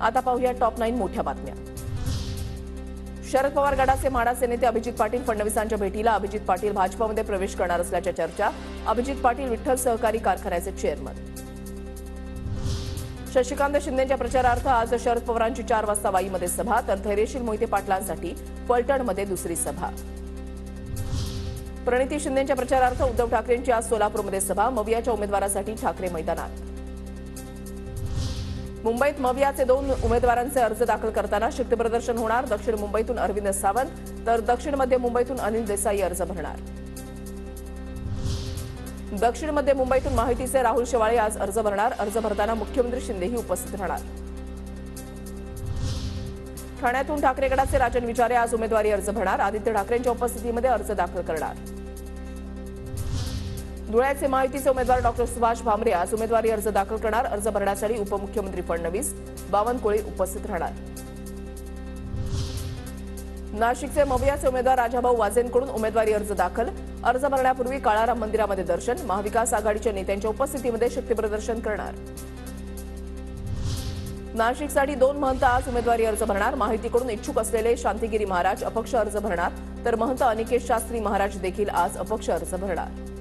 आता पाहूया टॉप 9 मोठ्या बातम्या। शरद पवार गटाचे माढाचे नेते अभिजित पाटील फडणवीसांच्या भेटीला। अभिजित पाटील भाजपमध्ये प्रवेश करणार असल्याच्या चर्चा। अभिजित पाटील विठ्ठल सहकारी कारखान्याचे चेअरमन। शशिकांत शिंदेच्या प्रचारार्थ आज शरद पवारांची 4 वाजता वाईमध्ये सभा, तर धैर्यशील मोहिते पाटलांसाठी फलटणमध्ये दुसरी सभा। प्रणिती शिंदेच्या प्रचारार्थ उद्धव ठाकरेंची आज सोलापूरमध्ये सभा। मवियाच्या उमेदवारासाठी ठाकरे मैदानात। मुंबईत मवियाचे 2 उमेदवारांचे अर्ज दाखल करताना शक्तीप्रदर्शन होणार। दक्षिण मुंबईतून अरविंद सावंत तर दक्षिण मध्य मुंबईतून अनिल देसाई अर्ज भरणार। दक्षिण मध्य मुंबईतून माहितीचे राहुल शेवाळे आज अर्ज भरणार। अर्ज भरताना मुख्यमंत्री शिंदेही उपस्थित राहणार। ठाण्यातून ठाकरे गटाचे राजन विचारे आज उमेदवारी अर्ज भरणार। आदित्य ठाकरेंच्या उपस्थितीमध्ये अर्ज दाखल करणार। धुळ्याचे माहितीचे उमेदवार डॉक्टर सुभाष भामरे आज उमेदवारी अर्ज दाखल करणार। अर्ज भरण्यासाठी उपमुख्यमंत्री फडणवीस, बावनकुळे उपस्थित राहणार। नाशिकचे मवियाचे उमेदवार राजाभाऊ वाजेंकडून उमेदवारी अर्ज दाखल। अर्ज भरण्यापूर्वी काळाराम मंदिरामध्ये दर्शन। महाविकास आघाडीच्या नेत्यांच्या उपस्थितीमध्ये शक्तीप्रदर्शन करणार। नाशिकसाठी 2 महंत आज उमेदवारी अर्ज भरणार। माहितीकडून इच्छुक असलेले शांतिगिरी महाराज अपक्ष अर्ज भरणार, तर महंत अनिकेत शास्त्री महाराज देखील आज अपक्ष अर्ज भरणार।